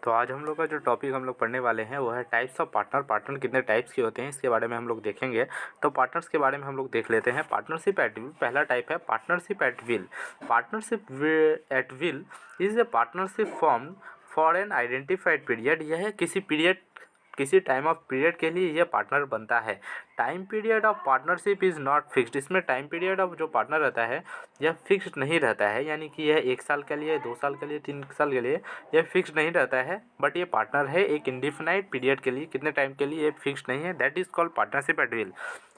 तो आज हम लोग का जो टॉपिक हम लोग पढ़ने वाले हैं वो है टाइप्स ऑफ पार्टनर। पार्टनर कितने टाइप्स के होते हैं इसके बारे में हम लोग देखेंगे। तो पार्टनर्स के बारे में हम लोग देख लेते हैं। पार्टनरशिप एट विल पहला टाइप है partnership at will. Partnership at will is a partnership form for an identified period. यह है किसी टाइम ऑफ पीरियड के लिए यह पार्टनर बनता है। Time period of partnership is not fixed. इसमें टाइम पीरियड ऑफ जो पार्टनर रहता है यह फिक्स्ड नहीं रहता है, यानी कि यह 1 साल के लिए, 2 साल के लिए, 3 साल के लिए यह फिक्स्ड नहीं रहता है। बट ये पार्टनर है एक इंडिफिनाइट पीरियड के लिए, कितने टाइम के लिए ये फिक्स्ड नहीं है। That is called partnership at will.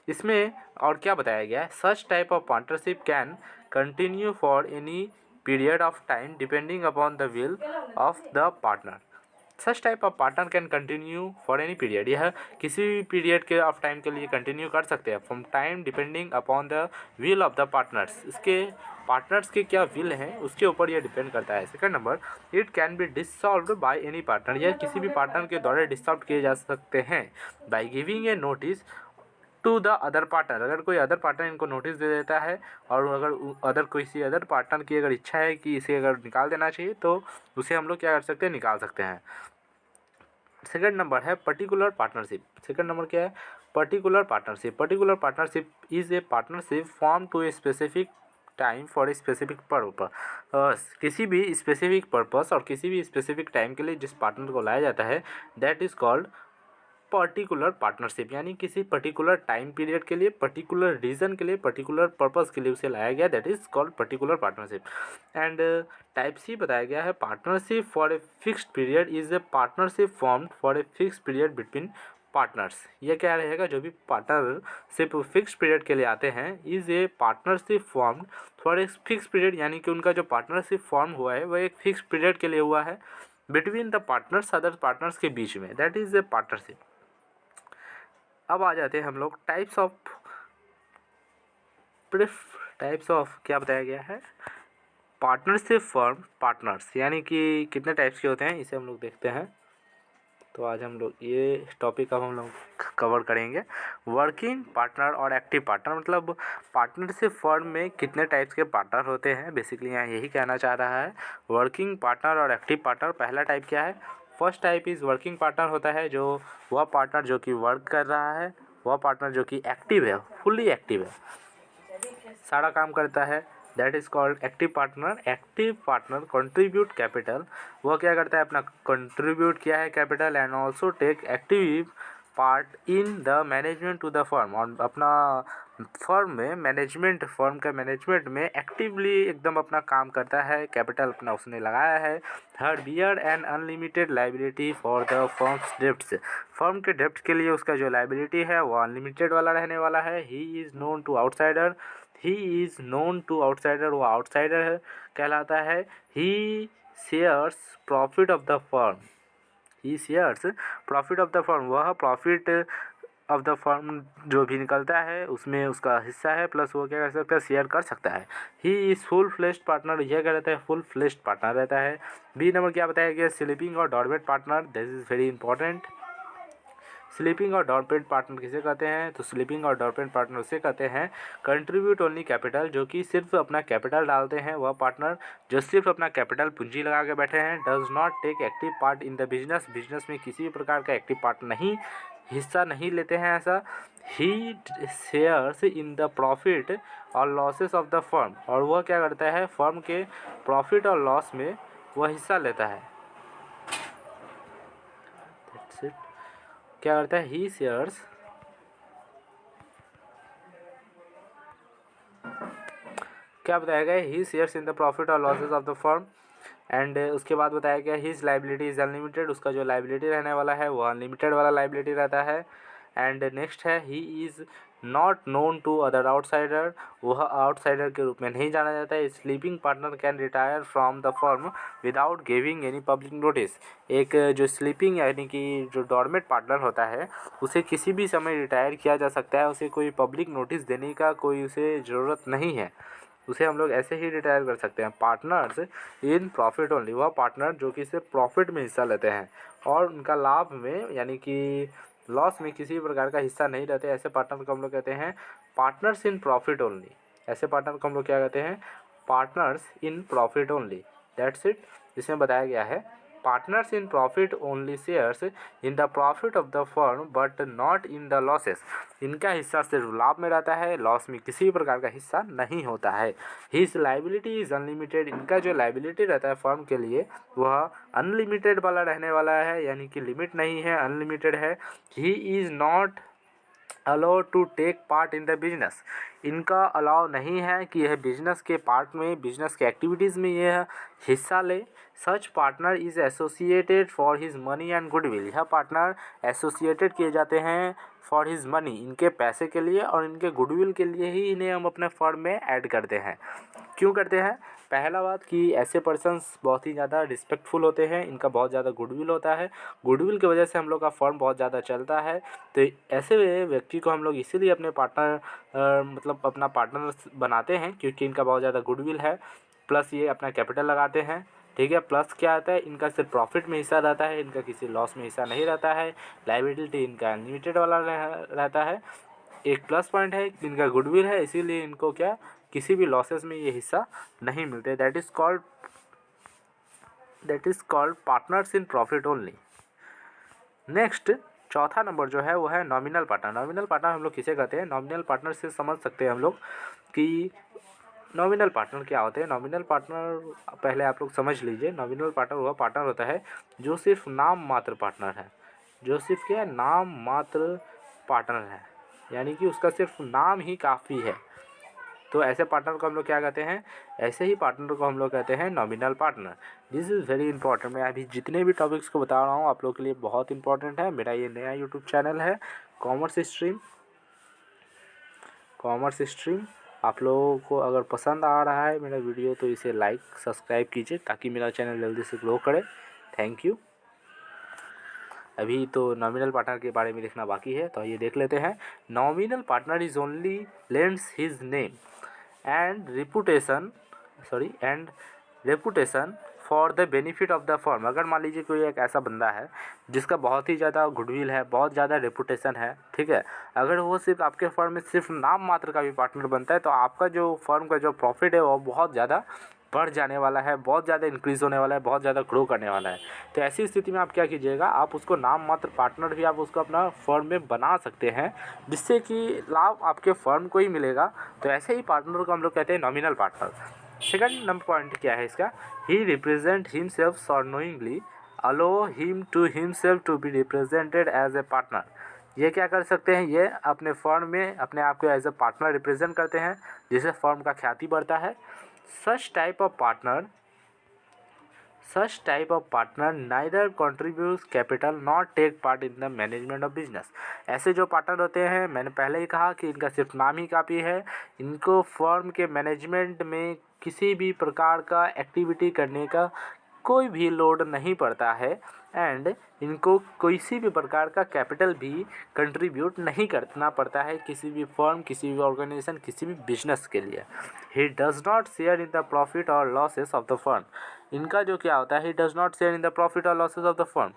इसमें और क्या बताया गया है, such type of partnership can continue for any period of time depending upon the will of the partner. Such type of partner can continue for any period. यह किसी भी period के ऑफ टाइम के लिए कंटिन्यू कर सकते हैं from time depending upon the will of the partners. इसके पार्टनर्स के क्या विल है उसके ऊपर यह डिपेंड करता है। Second number, it can be dissolved by any partner. यह किसी भी पार्टनर के द्वारा डिसॉल्व किए जा सकते हैं by giving a notice to the other partner. अगर कोई अदर पार्टनर इनको नोटिस दे देता है और अगर किसी अदर पार्टनर की अगर इच्छा है कि इसे अगर निकाल देना चाहिए तो उसे हम लोग क्या कर सकते हैं, निकाल सकते हैं। सेकंड नंबर है पर्टिकुलर पार्टनरशिप। सेकंड नंबर क्या है, particular partnership. Particular partnership is a partnership form to a specific time for a specific purpose. किसी भी स्पेसिफिक पर्पस और किसी भी स्पेसिफिक टाइम के लिए जिस पार्टनर को लाया जाता है that is called particular partnership. यानी किसी पर्टिकुलर टाइम पीरियड के लिए, पर्टिकुलर रीज़न के लिए, पर्टिकुलर पर्पस के लिए उसे लाया गया, that is called particular partnership. And type C बताया गया है, partnership for a fixed period is a partnership formed for a fixed period between partners. ये क्या रहेगा, जो भी पार्टनरशिप फिक्स्ड पीरियड के लिए आते हैं is a partnership formed for a fix period, यानी कि उनका जो पार्टनरशिप फॉर्म हुआ है वह एक फिक्स पीरियड के लिए हुआ है between the partners, other partners के बीच में, दैट इज़ ए पार्टनरशिप। अब आ जाते हैं हम लोग टाइप्स ऑफ क्या बताया गया है, पार्टनरशिप फॉर्म पार्टनर्स, यानी कि कितने टाइप्स के होते हैं इसे हम लोग देखते हैं। तो आज हम लोग ये टॉपिक अब हम लोग कवर करेंगे। वर्किंग पार्टनर और एक्टिव पार्टनर, मतलब पार्टनरशिप फर्म में कितने टाइप्स के पार्टनर होते हैं, बेसिकली यहाँ यही कहना चाह रहा है। वर्किंग पार्टनर और एक्टिव पार्टनर, पहला टाइप क्या है, first type is working partner होता है जो वह पार्टनर जो कि वर्क कर रहा है, वह पार्टनर जो कि एक्टिव है, फुल्ली एक्टिव है, सारा काम करता है, that is called active partner. Active partner contribute capital, वह क्या करता है, अपना कंट्रीब्यूट किया है capital, and also take active part in the management to the firm, और अपना फर्म में मैनेजमेंट, फर्म के मैनेजमेंट में एक्टिवली एकदम अपना काम करता है, कैपिटल अपना उसने लगाया है। Third, bear and unlimited liability for the firm's debts, firm के डेप्ट के लिए उसका जो लाइबिलिटी है वो अनलिमिटेड वाला रहने वाला है। He is known to outsider, he is known to outsider, वो आउटसाइडर कहलाता है। He shares profit of the firm, he shares profit of the firm, वह प्रॉफिट ऑफ द फर्म जो भी निकलता है उसमें उसका हिस्सा है, प्लस वो क्या कर सकता है, शेयर कर सकता है। He is full fleshed partner, यह क्या रहता है, फुल फ्लेश्ड पार्टनर रहता है। बी नंबर क्या बताया गया, स्लीपिंग और dormant partner, this is very important. Sleeping और डॉर्पेंट पार्टनर किसे कहते हैं, तो स्लीपिंग और डॉर्पेंट पार्टनर उसे कहते हैं कंट्रीब्यूट ओनली कैपिटल, जो कि सिर्फ अपना कैपिटल डालते हैं, वह पार्टनर जो सिर्फ अपना कैपिटल पूंजी लगा के बैठे हैं। Does not take active part in the business, business में किसी भी प्रकार का एक्टिव पार्ट नहीं, हिस्सा नहीं लेते हैं ऐसा। ही शेयर्स इन द प्रॉफिट और लॉसेस ऑफ द फर्म, और वह क्या करता है, फर्म के प्रॉफिट और लॉस में वह हिस्सा लेता है। That's it. क्या करता है, ही शेयर्स, क्या बताया गया, ही शेयर्स इन द प्रॉफिट और losses of the firm. And उसके बाद बताया गया हिज लाइबिलिटी इज़ अनलिमिटेड, उसका जो लाइबिलिटी रहने वाला है वो अनलिमिटेड वाला लाइबिलिटी रहता है। एंड नेक्स्ट है, he is not known to other outsider, वह आउटसाइडर के रूप में नहीं जाना जाता है। Sleeping partner can retire from the firm without giving any public notice, एक जो स्लीपिंग यानी कि जो डॉर्मेंट पार्टनर होता है उसे किसी भी समय रिटायर किया जा सकता है, उसे कोई पब्लिक नोटिस देने का कोई उसे ज़रूरत नहीं है, उसे हम लोग ऐसे ही रिटायर कर सकते हैं। पार्टनर्स इन प्रॉफिट ओनली, वह पार्टनर जो कि सिर्फ प्रॉफिट में हिस्सा लेते हैं और उनका लाभ में यानी कि लॉस में किसी भी प्रकार का हिस्सा नहीं रहते, ऐसे पार्टनर को हम लोग कहते हैं पार्टनर्स इन प्रॉफिट ओनली। ऐसे पार्टनर को हम लोग क्या कहते हैं, partners in profit only, that's it. जिसमें बताया गया है partners in profit only shares in the profit of the firm but not in the losses. इनका हिस्सा सिर्फ लाभ में रहता है, लॉस में किसी भी प्रकार का हिस्सा नहीं होता है। His liability is unlimited. इनका जो लाइबिलिटी रहता है फर्म के लिए वह अनलिमिटेड वाला रहने वाला है, यानी कि लिमिट नहीं है, अनलिमिटेड है। He is not allowed to take part in the business. इनका अलाउ नहीं है कि यह बिजनेस के पार्ट में, बिजनेस के एक्टिविटीज़ में यह हिस्सा ले। Such partner is associated for his money and goodwill. यह पार्टनर एसोसिएटेड किए जाते हैं फॉर हिज मनी, इनके पैसे के लिए और इनके गुडविल के लिए ही इन्हें हम अपने फर्म में ऐड करते हैं। क्यों करते हैं? पहला बात कि ऐसे पर्सन्स बहुत ही ज़्यादा रिस्पेक्टफुल होते हैं, इनका बहुत ज़्यादा गुडविल होता है, गुडविल की वजह से हम लोग का फर्म बहुत ज़्यादा चलता है। तो ऐसे व्यक्ति को हम लोग इसीलिए अपने पार्टनर मतलब अपना पार्टनर बनाते हैं क्योंकि इनका बहुत ज़्यादा गुडविल है, प्लस ये अपना कैपिटल लगाते हैं। ठीक है, प्लस क्या आता है, इनका सिर्फ प्रॉफिट में हिस्सा रहता है, इनका किसी लॉस में हिस्सा नहीं रहता है। लायबिलिटी इनका अनलिमिटेड वाला रहता है। एक प्लस पॉइंट है, इनका गुडविल है, इसीलिए इनको क्या किसी भी लॉसेस में ये हिस्सा नहीं मिलते। That is called partners in profit only. Next चौथा नंबर जो है वो है नॉमिनल पार्टनर। नॉमिनल पार्टनर हम लोग किसे कहते हैं? नॉमिनल पार्टनर से समझ सकते हैं हम लोग कि नॉमिनल पार्टनर क्या होते हैं। नॉमिनल पार्टनर पहले आप लोग समझ लीजिए। नॉमिनल पार्टनर वह पार्टनर होता है जो सिर्फ नाम मात्र पार्टनर है, जो सिर्फ क्या नाम मात्र पार्टनर है, यानी कि उसका सिर्फ नाम ही काफ़ी है। तो ऐसे पार्टनर को हम लोग क्या कहते हैं? ऐसे ही पार्टनर को हम लोग कहते हैं nominal partner. This is very important. मैं अभी जितने भी टॉपिक्स को बता रहा हूँ आप लोग के लिए बहुत इंपॉर्टेंट है। मेरा ये नया यूट्यूब चैनल है कॉमर्स स्ट्रीम। आप लोगों को अगर पसंद आ रहा है मेरा वीडियो तो इसे लाइक सब्सक्राइब कीजिए ताकि मेरा चैनल जल्दी से ग्रो करे। Thank you. अभी तो नॉमिनल पार्टनर के बारे में देखना बाकी है, तो ये देख लेते हैं। Nominal partner is only lends his name and reputation for the benefit of the firm. अगर मान लीजिए कोई एक ऐसा बंदा है जिसका बहुत ही ज़्यादा गुडविल है, बहुत ज़्यादा रेपुटेशन है, ठीक है, अगर वो सिर्फ आपके फर्म में सिर्फ नाम मात्र का भी पार्टनर बनता है तो आपका जो फर्म का जो प्रॉफिट है वो बहुत ज़्यादा बढ़ जाने वाला है, बहुत ज़्यादा इंक्रीज़ होने वाला है, बहुत ज़्यादा ग्रो करने वाला है। तो ऐसी स्थिति में आप क्या कीजिएगा, आप उसको नाम मात्र पार्टनर भी आप उसको अपना फर्म में बना सकते हैं जिससे कि लाभ आपके फर्म को ही मिलेगा। तो ऐसे ही पार्टनर को हम लोग कहते हैं nominal partner. Second number point क्या है इसका? He represent himself or knowingly allow him to himself to be represented as a partner. ये क्या कर सकते हैं? ये अपने फर्म में अपने आप को एज ए पार्टनर रिप्रेजेंट करते हैं जिससे फर्म का ख्याति बढ़ता है। Such type of partner neither contributes capital nor take part in the management of business। ऐसे जो पार्टनर होते हैं, मैंने पहले ही कहा कि इनका सिर्फ नाम ही काफ़ी है, इनको फर्म के मैनेजमेंट में किसी भी प्रकार का एक्टिविटी करने का कोई भी लोड नहीं पड़ता है एंड इनको किसी भी प्रकार का कैपिटल भी कंट्रीब्यूट नहीं करना पड़ता है किसी भी फर्म, किसी भी ऑर्गेनाइजेशन, किसी भी बिजनेस के लिए। He does not share in the profit और लॉसेस ऑफ द फर्म। इनका जो क्या होता है, he does not share in the profit और लॉसेस ऑफ द फर्म।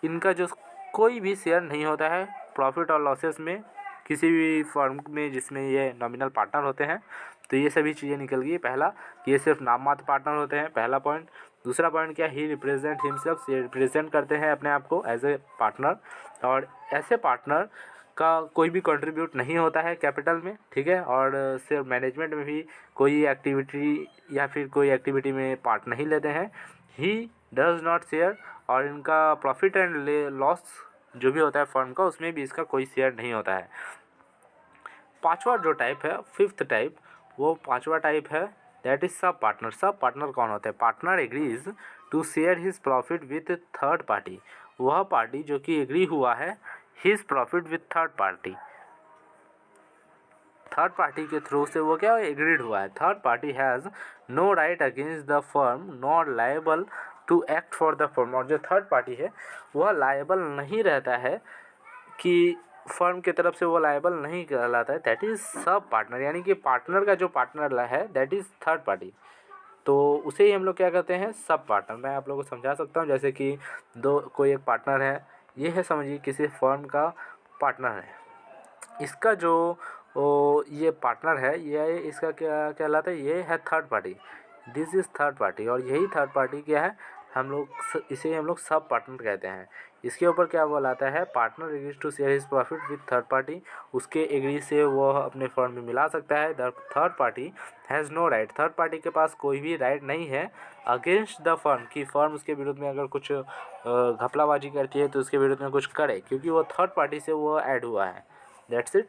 इनका जो कोई भी शेयर नहीं होता है प्रॉफिट और लॉसेस में किसी भी फर्म में जिसमें ये नॉमिनल पार्टनर होते हैं। तो ये सभी चीज़ें निकल गई। पहला, ये सिर्फ नाम मात्र पार्टनर होते हैं, पहला पॉइंट। दूसरा पॉइंट क्या, ही रिप्रेजेंट हिमसेल्फ, ये रिप्रेजेंट करते हैं अपने आप को एज ए पार्टनर। और ऐसे पार्टनर का कोई भी कंट्रीब्यूट नहीं होता है कैपिटल में, ठीक है, और सिर्फ मैनेजमेंट में भी कोई एक्टिविटी या फिर कोई एक्टिविटी में पार्ट नहीं लेते हैं। ही डज़ नॉट शेयर, और इनका प्रॉफिट एंड लॉस जो भी होता है फर्म का उसमें भी इसका कोई शेयर नहीं होता है। पांचवा जो टाइप है, फिफ्थ टाइप, वो पांचवा टाइप है that is sub partner. Sub partner कौन होते हैं? Partner agrees to share his profit with third party. वह पार्टी जो कि एग्री हुआ है his profit with third party, third party के थ्रू से वो क्या एग्रीड हुआ है। Third party has no right against the firm not liable to act for the firm. और जो थर्ड पार्टी है वह लायबल नहीं रहता है कि फर्म की तरफ से वो लायबल नहीं कहलाता है। दैट इज़ सब पार्टनर, यानी कि पार्टनर का जो पार्टनर है दैट इज़ थर्ड पार्टी, तो उसे ही हम लोग क्या कहते हैं? Sub partner. मैं आप लोगों को समझा सकता हूँ, जैसे कि कोई एक पार्टनर है, ये है समझिए किसी फर्म का पार्टनर है, इसका जो ये पार्टनर है, ये इसका क्या कहलाता है? ये है third party, this is third party. और यही थर्ड पार्टी क्या है? इसे हम लोग सब पार्टनर कहते हैं। इसके ऊपर क्या बोला आता है, partner agrees to share his profit with third party, उसके एग्री से वो अपने फर्म में मिला सकता है। The third party has no right, third party के पास कोई भी राइट नहीं है अगेंस्ट द फर्म, कि फर्म उसके विरुद्ध में अगर कुछ घपलाबाजी करती है तो उसके विरुद्ध में कुछ करे, क्योंकि वो थर्ड पार्टी से वो ऐड हुआ है। That's it.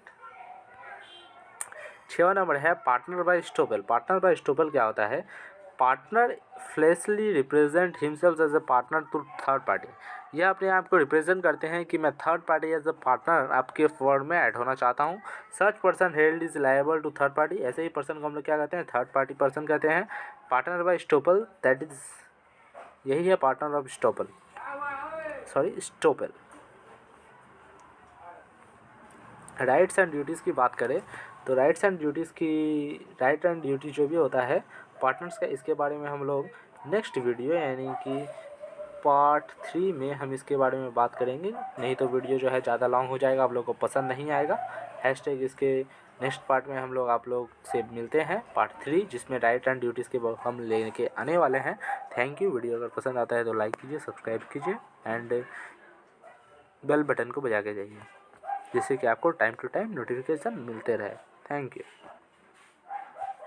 6वां नंबर है partner by estoppel. Partner by estoppel क्या होता है, partner falsely represent himself as a partner to third party, यह अपने आप को रिप्रेजेंट करते हैं कि मैं third party as a partner आपके फर्म में ऐड होना चाहता हूँ। Such person held is liable to third party, ऐसे ही पर्सन को हम लोग क्या कहते हैं, थर्ड पार्टी पर्सन कहते हैं। Partner by estoppel, that is, यही है partner of estoppel, sorry estoppel. Rights and duties की बात करें तो राइट्स एंड ड्यूटी जो भी होता है पार्टनर्स का, इसके बारे में हम लोग नेक्स्ट वीडियो यानी कि पार्ट 3 में हम इसके बारे में बात करेंगे। नहीं तो वीडियो जो है ज़्यादा लॉन्ग हो जाएगा, आप लोग को पसंद नहीं आएगा। हैशटैग इसके नेक्स्ट पार्ट में हम लोग आप लोग से मिलते हैं पार्ट 3, जिसमें राइट एंड ड्यूटीज़ के हम लेके आने वाले हैं। Thank you. वीडियो अगर पसंद आता है तो लाइक कीजिए, सब्सक्राइब कीजिए एंड बेल बटन को बजा के जाइए, जिससे कि आपको टाइम टू टाइम नोटिफिकेशन मिलते रहे। Thank you.